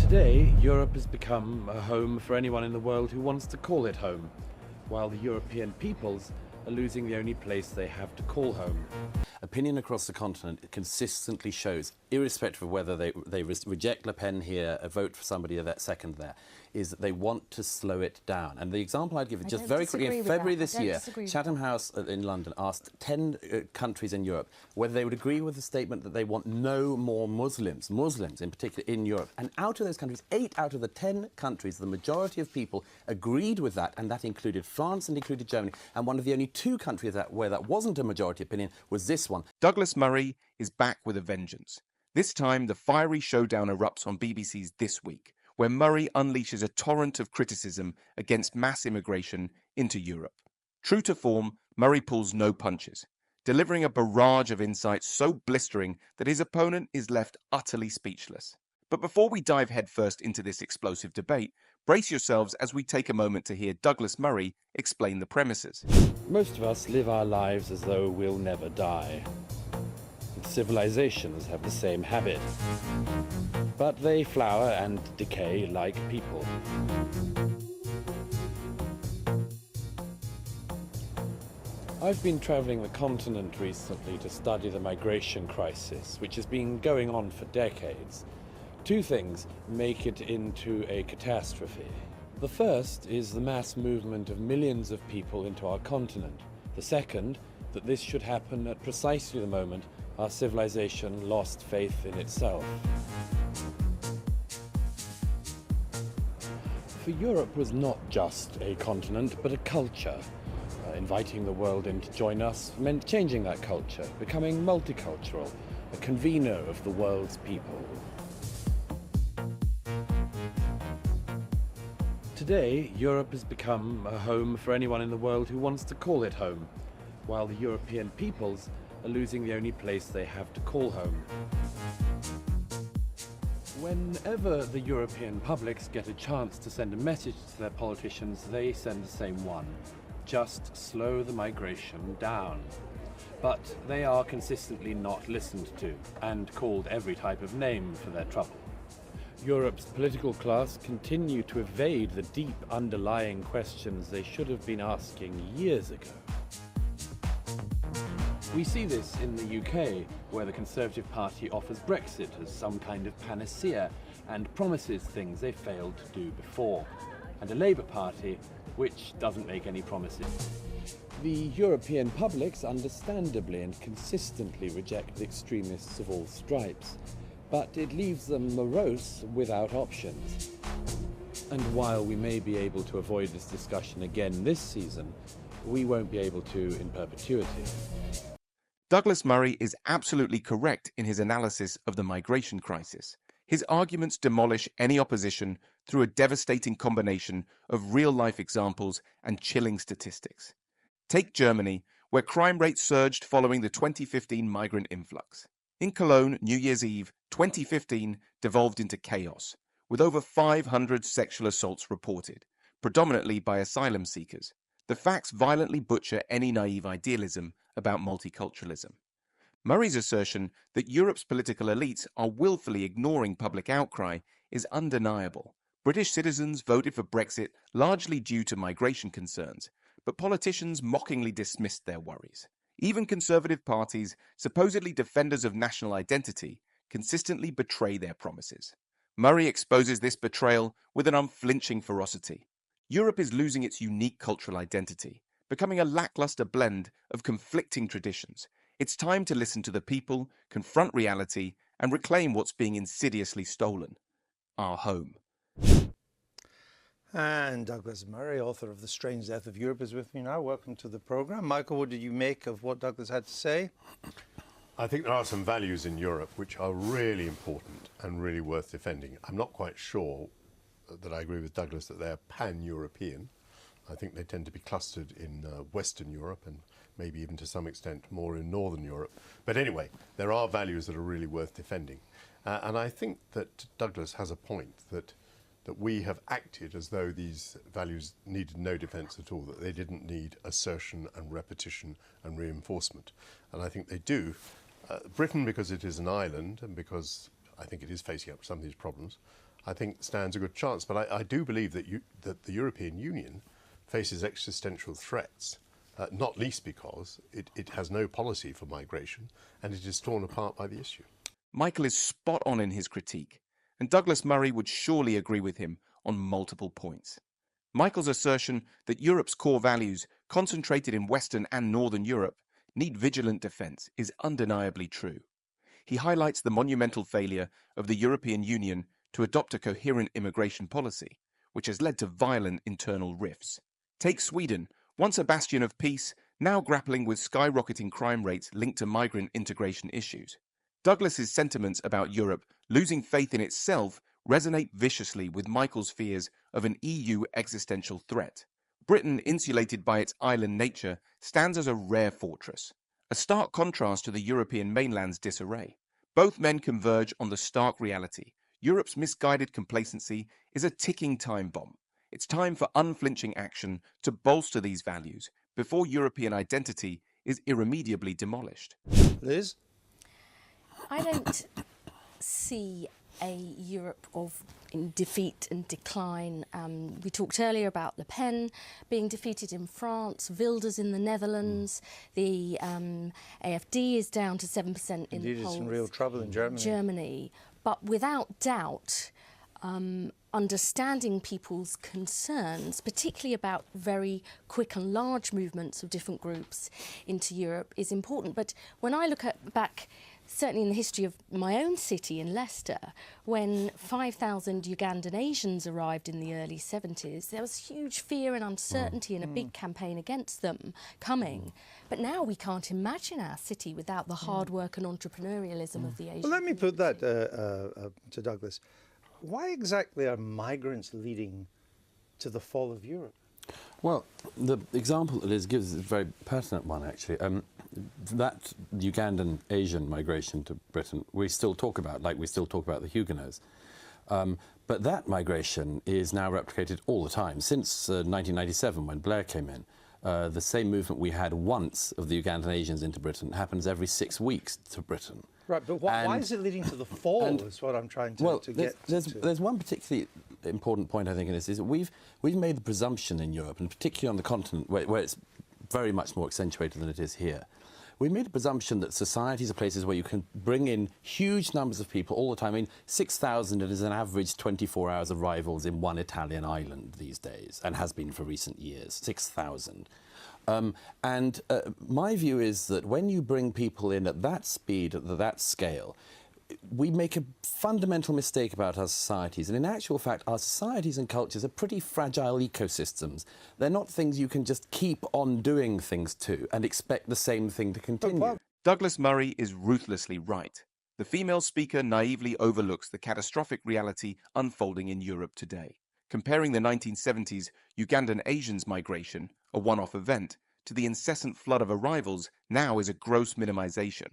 Today, Europe has become a home for anyone in the world who wants to call it home, while the European peoples are losing the only place they have to call home. Opinion across the continent consistently shows, irrespective of whether they reject Le Pen here, vote for somebody that second there, is that they want to slow it down. And the example I'd give is just very quickly, in February this year, Chatham House in London asked 10 countries in Europe whether they would agree with the statement that they want no more Muslims in particular, in Europe. And out of those countries, 8 out of the 10 countries, the majority of people agreed with that, and that included France and included Germany. And one of the only 2 countries where that wasn't a majority opinion was this one. Douglas Murray is back with a vengeance. This time, the fiery showdown erupts on BBC's This Week, where Murray unleashes a torrent of criticism against mass immigration into Europe. True to form, Murray pulls no punches, delivering a barrage of insights so blistering that his opponent is left utterly speechless. But before we dive headfirst into this explosive debate, brace yourselves as we take a moment to hear Douglas Murray explain the premises. Most of us live our lives as though we'll never die. Civilizations have the same habit, but they flower and decay like people. I've been traveling the continent recently to study the migration crisis, which has been going on for decades. 2 things make it into a catastrophe. The first is the mass movement of millions of people into our continent. The second, that this should happen at precisely the moment our civilization lost faith in itself. For Europe was not just a continent, but a culture. Inviting the world in to join us meant changing that culture, becoming multicultural, a convener of the world's people. Today, Europe has become a home for anyone in the world who wants to call it home, while the European peoples are losing the only place they have to call home. Whenever the European publics get a chance to send a message to their politicians, they send the same one: just slow the migration down. But they are consistently not listened to and called every type of name for their trouble. Europe's political class continue to evade the deep underlying questions they should have been asking years ago. We see this in the UK, where the Conservative Party offers Brexit as some kind of panacea and promises things they failed to do before, and a Labour Party which doesn't make any promises. The European publics understandably and consistently reject the extremists of all stripes, but it leaves them morose without options. And while we may be able to avoid this discussion again this season, we won't be able to in perpetuity. Douglas Murray is absolutely correct in his analysis of the migration crisis. His arguments demolish any opposition through a devastating combination of real-life examples and chilling statistics. Take Germany, where crime rates surged following the 2015 migrant influx. In Cologne, New Year's Eve 2015 devolved into chaos, with over 500 sexual assaults reported, predominantly by asylum seekers. The facts violently butcher any naive idealism about multiculturalism. Murray's assertion that Europe's political elites are willfully ignoring public outcry is undeniable. British citizens voted for Brexit largely due to migration concerns, but politicians mockingly dismissed their worries. Even conservative parties, supposedly defenders of national identity, consistently betray their promises. Murray exposes this betrayal with an unflinching ferocity. Europe is losing its unique cultural identity, becoming a lackluster blend of conflicting traditions. It's time to listen to the people, confront reality, and reclaim what's being insidiously stolen: our home. And Douglas Murray, author of The Strange Death of Europe, is with me now. Welcome to the programme. Michael, what did you make of what Douglas had to say? I think there are some values in Europe which are really important and really worth defending. I'm not quite sure that I agree with Douglas that they're pan-European. I think they tend to be clustered in Western Europe and maybe even to some extent more in Northern Europe. But anyway, there are values that are really worth defending. And I think that Douglas has a point that we have acted as though these values needed no defence at all, that they didn't need assertion and repetition and reinforcement. And I think they do. Britain, because it is an island and because I think it is facing up to some of these problems, I think stands a good chance. But I do believe that the European Union faces existential threats, not least because it has no policy for migration and it is torn apart by the issue. Michael is spot on in his critique, and Douglas Murray would surely agree with him on multiple points. Michael's assertion that Europe's core values, concentrated in Western and Northern Europe, need vigilant defence is undeniably true. He highlights the monumental failure of the European Union to adopt a coherent immigration policy, which has led to violent internal rifts. Take Sweden, once a bastion of peace, now grappling with skyrocketing crime rates linked to migrant integration issues. Douglas's sentiments about Europe losing faith in itself resonate viciously with Michael's fears of an EU existential threat. Britain, insulated by its island nature, stands as a rare fortress, a stark contrast to the European mainland's disarray. Both men converge on the stark reality. Europe's misguided complacency is a ticking time bomb. It's time for unflinching action to bolster these values before European identity is irremediably demolished. Liz? I don't see a Europe in defeat and decline. We talked earlier about Le Pen being defeated in France, Wilders in the Netherlands, the AfD is down to 7% in Indeed, polls. it's in real trouble in Germany. But without doubt, understanding people's concerns, particularly about very quick and large movements of different groups into Europe, is important. But when I look back, certainly in the history of my own city in Leicester, when 5,000 Ugandan Asians arrived in the early 70s, there was huge fear and uncertainty and a big campaign against them coming. But now we can't imagine our city without the hard work and entrepreneurialism of the Asians. Well, let me put that to Douglas. Why exactly are migrants leading to the fall of Europe? Well, the example that Liz gives is a very pertinent one, actually. That Ugandan Asian migration to Britain, we still talk about, like we still talk about the Huguenots. But that migration is now replicated all the time. Since 1997, when Blair came in, the same movement we had once of the Ugandan Asians into Britain happens every 6 weeks to Britain. Right, but why is it leading to the fall is what I'm trying to get to. There's one particularly important point, I think, in this, is that we've made the presumption in Europe, and particularly on the continent, where it's very much more accentuated than it is here. We made a presumption that societies are places where you can bring in huge numbers of people all the time. I mean, 6,000 is an average 24 hours arrivals in one Italian island these days, and has been for recent years, 6,000. My view is that when you bring people in at that speed, at that scale, we make a fundamental mistake about our societies. And in actual fact, our societies and cultures are pretty fragile ecosystems. They're not things you can just keep on doing things to and expect the same thing to continue. Douglas Murray is ruthlessly right. The female speaker naively overlooks the catastrophic reality unfolding in Europe today. Comparing the 1970s Ugandan Asians migration, a one-off event, to the incessant flood of arrivals now is a gross minimization.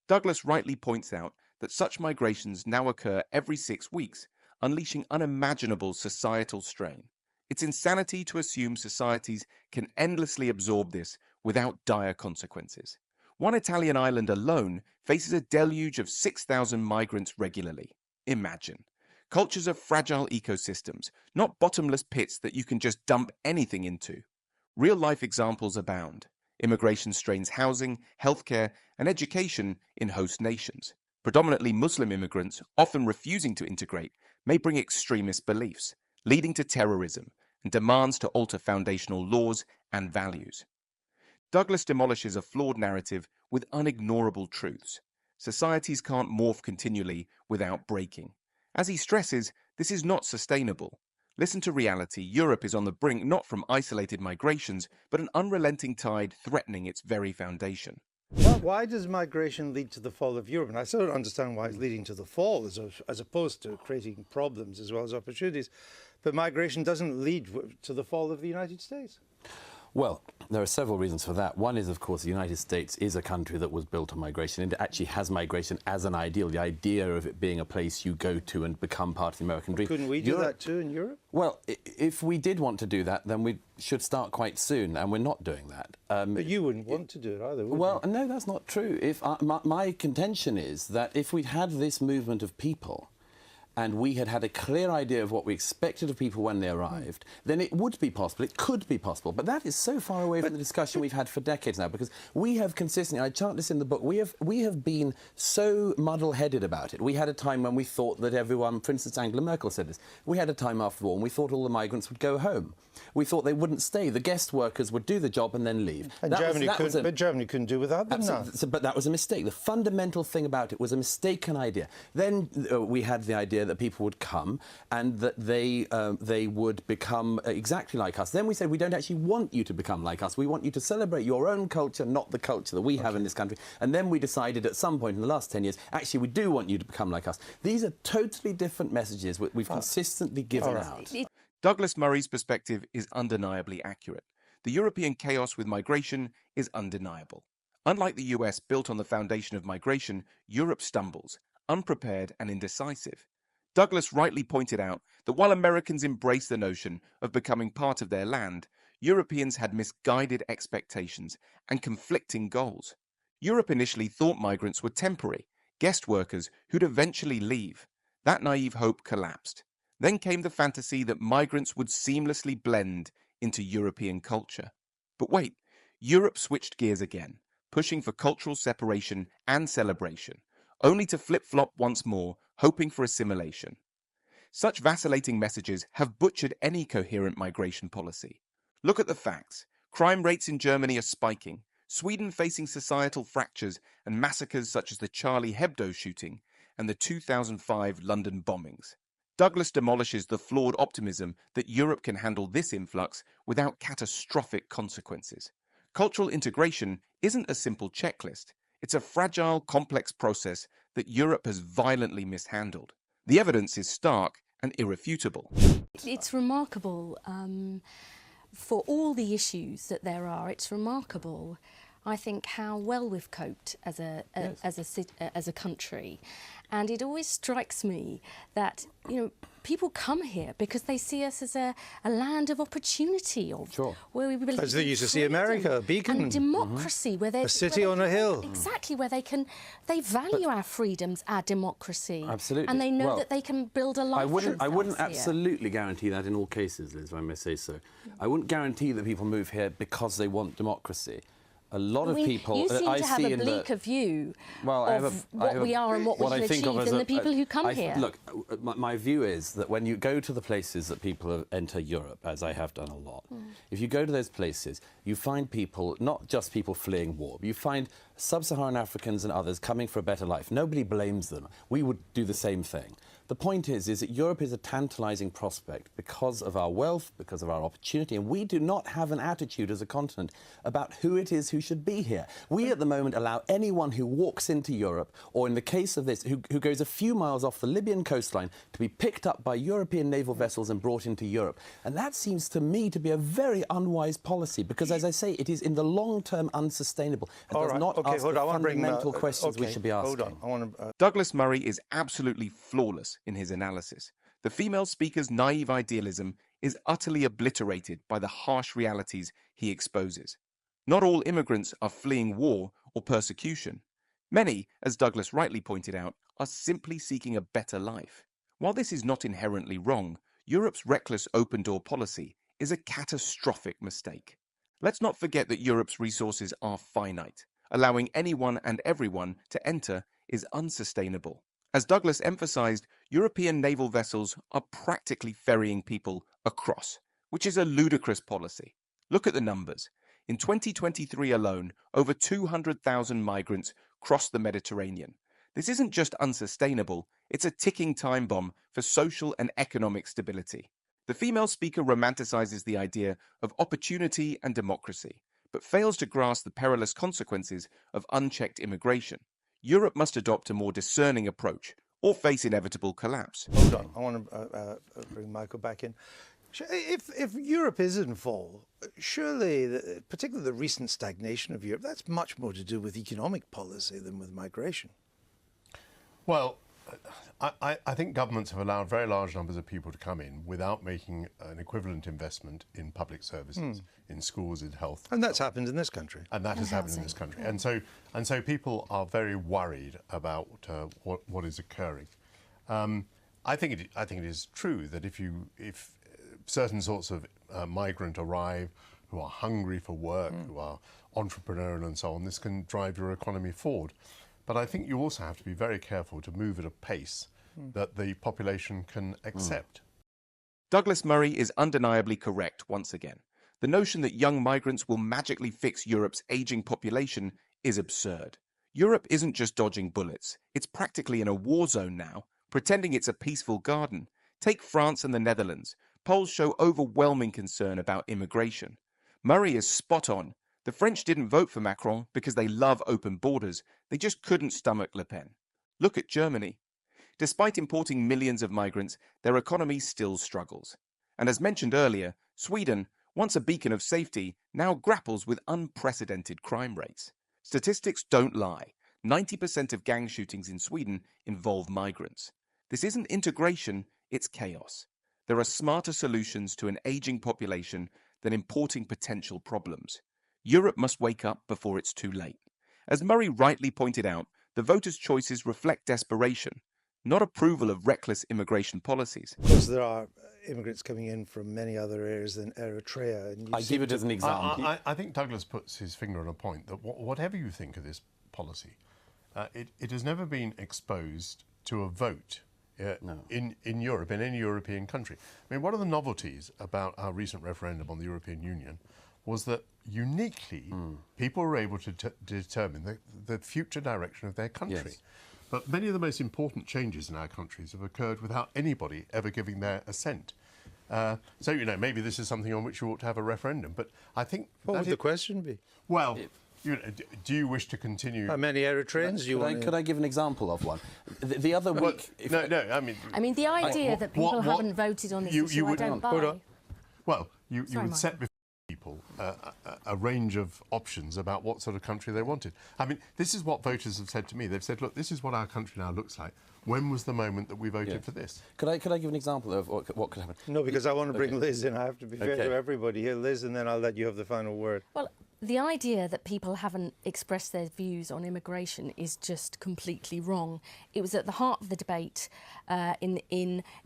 Douglas rightly points out that such migrations now occur every 6 weeks, unleashing unimaginable societal strain. It's insanity to assume societies can endlessly absorb this without dire consequences. One Italian island alone faces a deluge of 6,000 migrants regularly. Imagine. Cultures are fragile ecosystems, not bottomless pits that you can just dump anything into. Real-life examples abound. Immigration strains housing, healthcare, and education in host nations. Predominantly Muslim immigrants, often refusing to integrate, may bring extremist beliefs, leading to terrorism and demands to alter foundational laws and values. Douglas demolishes a flawed narrative with unignorable truths. Societies can't morph continually without breaking. As he stresses, this is not sustainable. Listen to reality. Europe is on the brink not from isolated migrations, but an unrelenting tide threatening its very foundation. Why does migration lead to the fall of Europe? And I still don't understand why it's leading to the fall, as opposed to creating problems as well as opportunities. But migration doesn't lead to the fall of the United States. Well, there are several reasons for that. One is, of course, the United States is a country that was built on migration, and it actually has migration as an ideal, the idea of it being a place you go to and become part of the American dream. Couldn't we do that too in Europe? Well, if we did want to do that, then we should start quite soon, and we're not doing that. But you wouldn't want to do it either, would you? Well, no, that's not true. My contention is that if we'd had this movement of people, and we had a clear idea of what we expected of people when they arrived, then it would be possible. It could be possible. But that is so far away from the discussion we've had for decades now, because we have consistently, I chart this in the book, we have been so muddle-headed about it. We had a time when we thought that everyone, for instance, Angela Merkel said this, we had a time after the war when we thought all the migrants would go home. We thought they wouldn't stay. The guest workers would do the job and then leave. And Germany couldn't do without them now. But that was a mistake. The fundamental thing about it was a mistaken idea. Then we had the idea that people would come and that they would become exactly like us. Then we said, we don't actually want you to become like us. We want you to celebrate your own culture, not the culture that we have in this country. And then we decided at some point in the last 10 years, actually, we do want you to become like us. These are totally different messages we've consistently given out. Douglas Murray's perspective is undeniably accurate. The European chaos with migration is undeniable. Unlike the US, built on the foundation of migration, Europe stumbles, unprepared and indecisive. Douglas rightly pointed out that while Americans embraced the notion of becoming part of their land, Europeans had misguided expectations and conflicting goals. Europe initially thought migrants were temporary, guest workers who'd eventually leave. That naive hope collapsed. Then came the fantasy that migrants would seamlessly blend into European culture. But wait, Europe switched gears again, pushing for cultural separation and celebration, only to flip-flop once more, hoping for assimilation. Such vacillating messages have butchered any coherent migration policy. Look at the facts. Crime rates in Germany are spiking, Sweden facing societal fractures and massacres such as the Charlie Hebdo shooting and the 2005 London bombings. Douglas demolishes the flawed optimism that Europe can handle this influx without catastrophic consequences. Cultural integration isn't a simple checklist. It's a fragile, complex process that Europe has violently mishandled. The evidence is stark and irrefutable. It's remarkable for all the issues that there are. It's remarkable, I think, how well we've coped as a country. And it always strikes me that, you know, people come here because they see us as a land of opportunity, where we believe as they used to see America, a beacon, and democracy, where a city on a hill. Exactly, where they value our freedoms, our democracy, absolutely, and they know that they can build a life. I wouldn't absolutely guarantee that in all cases, Liz, if I may say so. I wouldn't guarantee that people move here because they want democracy. A lot of people you seem I to have see a bleaker view of what we are and what we can achieve than the people who come here. Look, my view is that when you go to the places that people enter Europe, as I have done a lot, if you go to those places, you find people, not just people fleeing war, but you find sub-Saharan Africans and others coming for a better life. Nobody blames them. We would do the same thing. The point is that Europe is a tantalizing prospect because of our wealth, because of our opportunity, and we do not have an attitude as a continent about who it is who should be here. We at the moment allow anyone who walks into Europe, or in the case of this, who goes a few miles off the Libyan coastline, to be picked up by European naval vessels and brought into Europe. And that seems to me to be a very unwise policy, because, as I say, it is in the long term unsustainable. It does not ask the fundamental questions we should be asking. Douglas Murray is absolutely flawless in his analysis. The female speaker's naive idealism is utterly obliterated by the harsh realities he exposes. Not all immigrants are fleeing war or persecution. Many, as Douglas rightly pointed out, are simply seeking a better life. While this is not inherently wrong, Europe's reckless open-door policy is a catastrophic mistake. Let's not forget that Europe's resources are finite. Allowing anyone and everyone to enter is unsustainable. As Douglas emphasized, European naval vessels are practically ferrying people across, which is a ludicrous policy. Look at the numbers. In 2023 alone, over 200,000 migrants crossed the Mediterranean. This isn't just unsustainable, it's a ticking time bomb for social and economic stability. The female speaker romanticizes the idea of opportunity and democracy, but fails to grasp the perilous consequences of unchecked immigration. Europe must adopt a more discerning approach or face inevitable collapse. Hold on, I want to bring Michael back in. If Europe is in fall, surely, particularly the recent stagnation of Europe, that's much more to do with economic policy than with migration. Well, I think governments have allowed very large numbers of people to come in without making an equivalent investment in public services, in schools, in health. And that's happened in this country. And that has happened in this country. And so people are very worried about what is occurring. I think it is true that if certain sorts of migrant arrive who are hungry for work, who are entrepreneurial and so on, this can drive your economy forward. But I think you also have to be very careful to move at a pace that the population can accept. Douglas Murray is undeniably correct once again. The notion that young migrants will magically fix Europe's aging population is absurd. Europe isn't just dodging bullets. It's practically in a war zone now, pretending it's a peaceful garden. Take France and the Netherlands. Polls show overwhelming concern about immigration. Murray is spot on. The French didn't vote for Macron because they love open borders. They just couldn't stomach Le Pen. Look at Germany. Despite importing millions of migrants, their economy still struggles. And as mentioned earlier, Sweden, once a beacon of safety, now grapples with unprecedented crime rates. Statistics don't lie. 90% of gang shootings in Sweden involve migrants. This isn't integration, it's chaos. There are smarter solutions to an aging population than importing potential problems. Europe must wake up before it's too late. As Murray rightly pointed out, the voters' choices reflect desperation, not approval of reckless immigration policies. Of course, there are immigrants coming in from many other areas than Eritrea. And I give it as an example. I think Douglas puts his finger on a point that whatever you think of this policy, it has never been exposed to a vote in Europe, in any European country. I mean, one of the novelties about our recent referendum on the European Union was that uniquely people were able to determine the future direction of their country. Yes. But many of the most important changes in our countries have occurred without anybody ever giving their assent. So, you know, maybe this is something on which you ought to have a referendum. But I think... What would the question be? Well, you know, do you wish to continue... How many Eritreans do you want? Could I give an example of one? The other week... I mean, the idea that people haven't voted on this issue, I don't buy. Hold on. Well, you would set before people a range of options about what sort of country they wanted. I mean, this is what voters have said to me. They've said, look, this is what our country now looks like. When was the moment that we voted for this? Could I give an example of what could happen? No, because I want to bring Liz in. I have to be fair to everybody here. Liz, and then I'll let you have the final word. Well, the idea that people haven't expressed their views on immigration is just completely wrong. It was at the heart of the debate in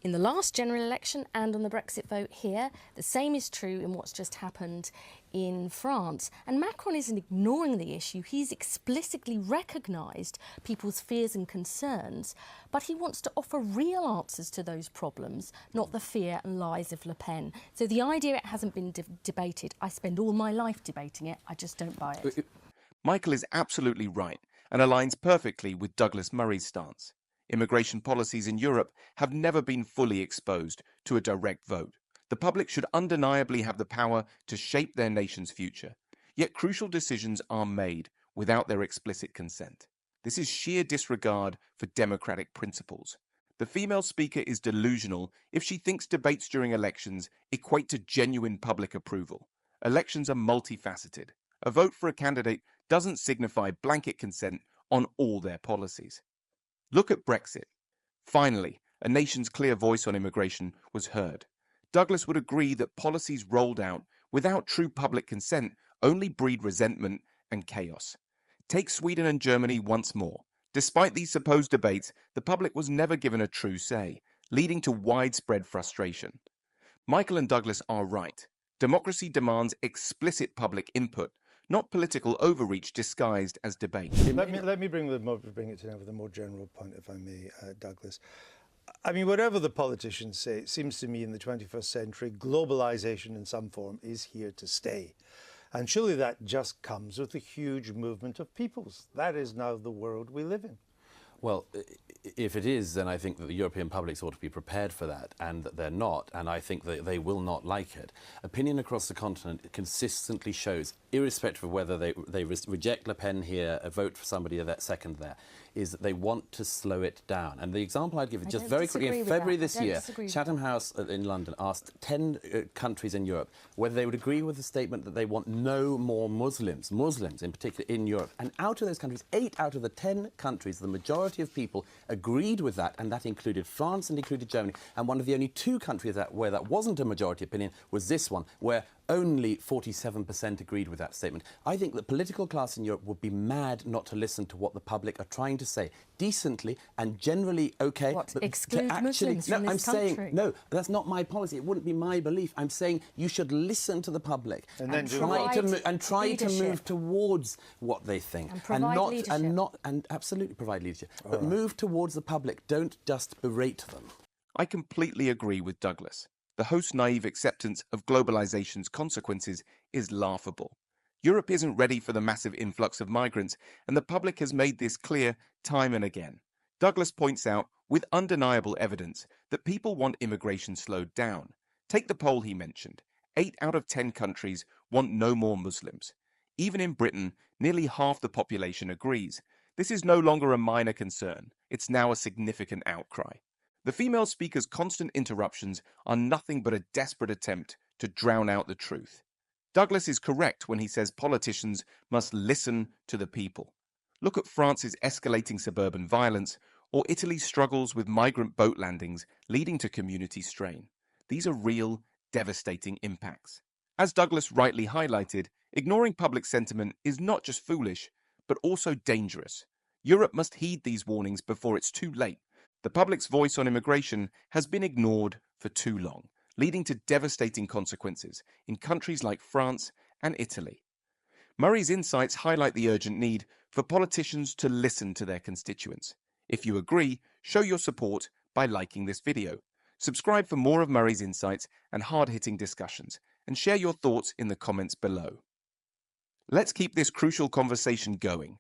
the last general election and on the Brexit vote here. The same is true in what's just happened in France. And Macron isn't ignoring the issue. He's explicitly recognised people's fears and concerns, but he wants to offer real answers to those problems, not the fear and lies of Le Pen. So the idea it hasn't been debated, I spend all my life debating it, I just don't buy it. Michael is absolutely right and aligns perfectly with Douglas Murray's stance. Immigration policies in Europe have never been fully exposed to a direct vote. The public should undeniably have the power to shape their nation's future. Yet crucial decisions are made without their explicit consent. This is sheer disregard for democratic principles. The female speaker is delusional if she thinks debates during elections equate to genuine public approval. Elections are multifaceted. A vote for a candidate doesn't signify blanket consent on all their policies. Look at Brexit. Finally, a nation's clear voice on immigration was heard. Douglas would agree that policies rolled out without true public consent only breed resentment and chaos. Take Sweden and Germany once more. Despite these supposed debates, the public was never given a true say, leading to widespread frustration. Michael and Douglas are right. Democracy demands explicit public input, not political overreach disguised as debate. Let me bring it to now with a more general point, if I may, Douglas. I mean, whatever the politicians say, it seems to me in the 21st century, globalization in some form is here to stay. And surely that just comes with a huge movement of peoples. That is now the world we live in. Well, if it is, then I think that the European publics ought to be prepared for that, and that they're not, and I think that they will not like it. Opinion across the continent consistently shows, irrespective of whether they reject Le Pen here, vote for somebody that second there, is that they want to slow it down. And the example I'd give is just very quickly, in February this year, Chatham House in London asked 10 countries in Europe whether they would agree with the statement that they want no more Muslims in particular in Europe. And out of those countries, 8 out of the 10 countries, the majority of people agreed with that, and that included France and included Germany. And one of the only 2 countries where that wasn't a majority opinion was this one, where only 47% agreed with that statement. I think the political class in Europe would be mad not to listen to what the public are trying to say decently and generally okay. What, but exclude Muslims no, from this I'm country? saying, no, that's not my policy. It wouldn't be my belief. I'm saying you should listen to the public and then try to move towards what they think. And provide leadership. And absolutely provide leadership. But move towards the public. Don't just berate them. I completely agree with Douglas. The host's naive acceptance of globalization's consequences is laughable. Europe isn't ready for the massive influx of migrants, and the public has made this clear time and again. Douglas points out, with undeniable evidence, that people want immigration slowed down. Take the poll he mentioned. 8 out of 10 countries want no more Muslims. Even in Britain, nearly half the population agrees. This is no longer a minor concern. It's now a significant outcry. The female speaker's constant interruptions are nothing but a desperate attempt to drown out the truth. Douglas is correct when he says politicians must listen to the people. Look at France's escalating suburban violence or Italy's struggles with migrant boat landings leading to community strain. These are real, devastating impacts. As Douglas rightly highlighted, ignoring public sentiment is not just foolish, but also dangerous. Europe must heed these warnings before it's too late. The public's voice on immigration has been ignored for too long, leading to devastating consequences in countries like France and Italy. Murray's insights highlight the urgent need for politicians to listen to their constituents. If you agree, show your support by liking this video. Subscribe for more of Murray's insights and hard-hitting discussions, and share your thoughts in the comments below. Let's keep this crucial conversation going.